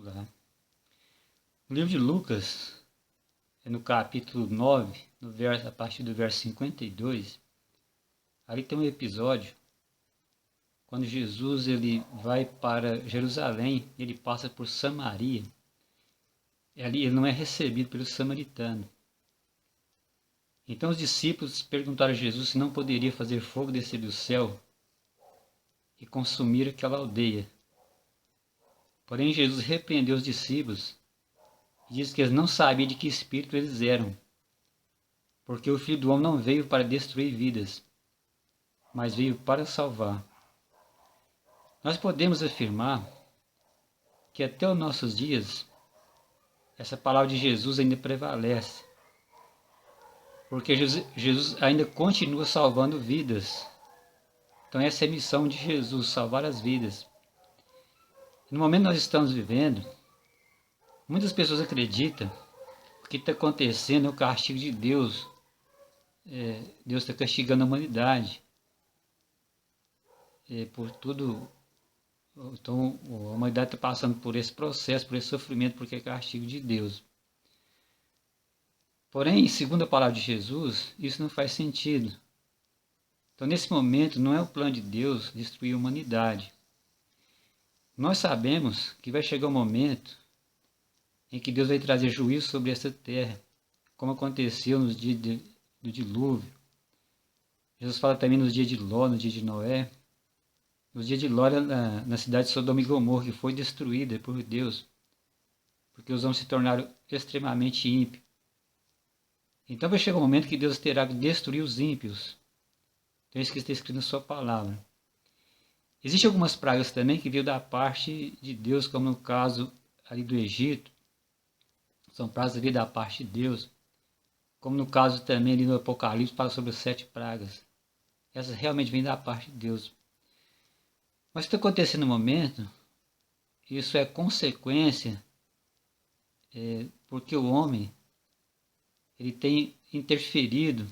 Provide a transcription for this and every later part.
Lá. No livro de Lucas, no capítulo 9, a partir do verso 52, ali tem um episódio quando Jesus ele vai para Jerusalém, ele passa por Samaria, e ali ele não é recebido pelo samaritano. Então os discípulos perguntaram a Jesus se não poderia fazer fogo descer do céu e consumir aquela aldeia. Porém Jesus repreendeu os discípulos e disse que eles não sabiam de que espírito eles eram, porque o Filho do Homem não veio para destruir vidas, mas veio para salvar. Nós podemos afirmar que até os nossos dias, essa palavra de Jesus ainda prevalece, porque Jesus ainda continua salvando vidas. Então essa é a missão de Jesus, salvar as vidas. No momento que nós estamos vivendo, muitas pessoas acreditam que o que está acontecendo é o castigo de Deus. Deus está castigando a humanidade por tudo. Então a humanidade está passando por esse processo, por esse sofrimento, porque é castigo de Deus. Porém, segundo a palavra de Jesus, isso não faz sentido. Então, nesse momento, não é o plano de Deus destruir a humanidade. Nós sabemos que vai chegar um momento em que Deus vai trazer juízo sobre essa terra, como aconteceu nos dias do dilúvio. Jesus fala também nos dias de Ló, no dia de Noé. Nos dias de Ló, na cidade de Sodoma e Gomorra, que foi destruída por Deus, porque os homens se tornaram extremamente ímpios. Então vai chegar um momento que Deus terá que destruir os ímpios. Então é isso que está escrito na sua palavra. Existem algumas pragas também que veio da parte de Deus, como no caso ali do Egito. São pragas que veio da parte de Deus. Como no caso também ali no Apocalipse, fala sobre as 7 pragas. Essas realmente vêm da parte de Deus. Mas o que está acontecendo no momento, isso é consequência, porque o homem ele tem interferido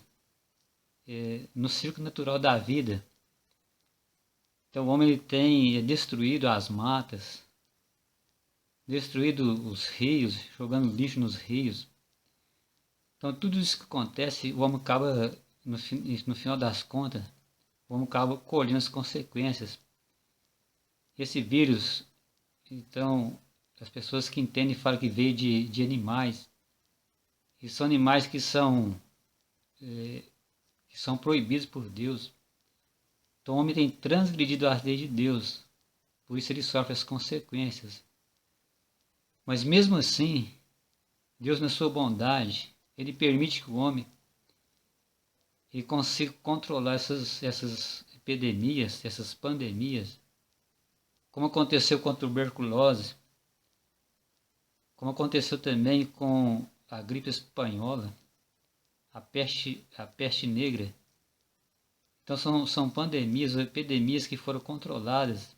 no ciclo natural da vida. Então o homem ele tem destruído as matas, destruído os rios, jogando lixo nos rios. Então tudo isso que acontece, o homem acaba, no final das contas, o homem acaba colhendo as consequências. Esse vírus, então, as pessoas que entendem falam que veio de animais. E são animais que são proibidos por Deus. Então o homem tem transgredido as leis de Deus. Por isso ele sofre as consequências. Mas mesmo assim, Deus na sua bondade, ele permite que o homem ele consiga controlar essas epidemias, essas pandemias, como aconteceu com a tuberculose, como aconteceu também com a gripe espanhola, a peste negra. Então são pandemias ou epidemias que foram controladas.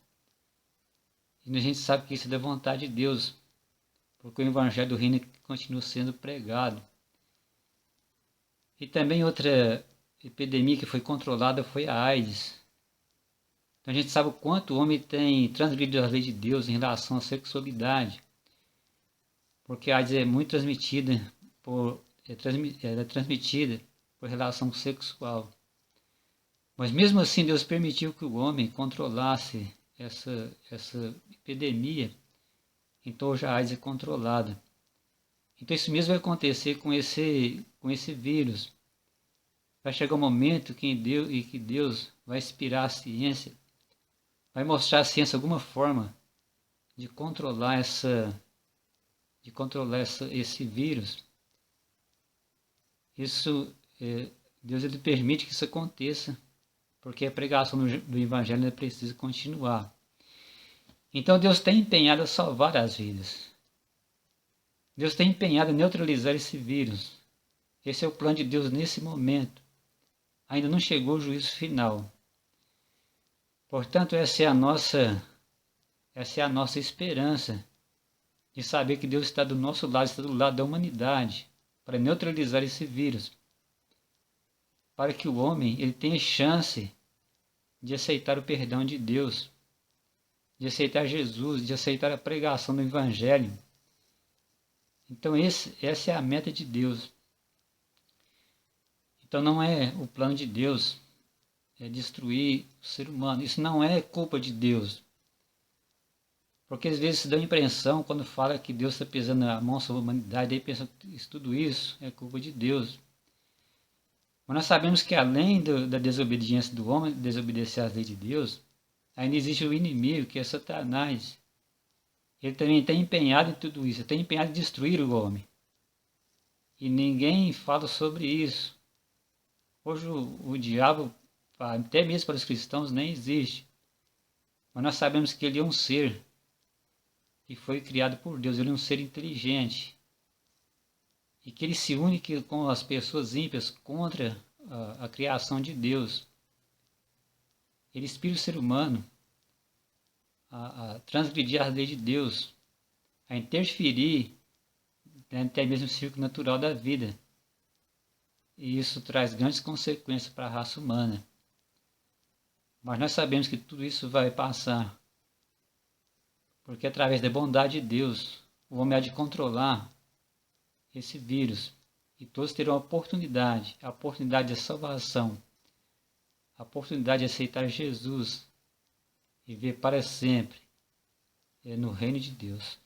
E a gente sabe que isso é da vontade de Deus, porque o Evangelho do Reino continua sendo pregado. E também outra epidemia que foi controlada foi a AIDS. Então a gente sabe o quanto o homem tem transgredido as leis de Deus em relação à sexualidade. Porque a AIDS é muito transmitida é transmitida por relação sexual. Mas mesmo assim Deus permitiu que o homem controlasse essa epidemia. Então hoje a AIDS é controlada. Então isso mesmo vai acontecer com esse vírus. Vai chegar um momento que Deus vai inspirar a ciência, vai mostrar à ciência alguma forma de controlar esse vírus. Isso, Deus ele permite que isso aconteça, porque a pregação do Evangelho precisa continuar. Então Deus está empenhado a salvar as vidas. Deus está empenhado a neutralizar esse vírus. Esse é o plano de Deus nesse momento. Ainda não chegou o juízo final. Portanto, essa é a nossa esperança de saber que Deus está do nosso lado, está do lado da humanidade, para neutralizar esse vírus, para que o homem ele tenha chance de aceitar o perdão de Deus. de aceitar Jesus, de aceitar a pregação do Evangelho. Então essa é a meta de Deus. Então não é o plano de Deus destruir o ser humano. Isso não é culpa de Deus. Porque às vezes se dá a impressão, quando fala que Deus está pisando a mão sobre a humanidade, aí pensa que tudo isso é culpa de Deus. Mas nós sabemos que além da desobediência do homem, desobedecer às leis de Deus, ainda existe o inimigo, que é Satanás. Ele também está empenhado em tudo isso, está empenhado em destruir o homem. E ninguém fala sobre isso. Hoje o diabo, até mesmo para os cristãos, nem existe. Mas nós sabemos que ele é um ser que foi criado por Deus, ele é um ser inteligente. E que ele se une com as pessoas ímpias contra a criação de Deus. Ele inspira o ser humano a transgredir as leis de Deus, a interferir até mesmo no ciclo natural da vida. E isso traz grandes consequências para a raça humana. Mas nós sabemos que tudo isso vai passar. Porque através da bondade de Deus, o homem há de controlar esse vírus. E todos terão a oportunidade de salvação, a oportunidade de aceitar Jesus e viver para sempre no reino de Deus.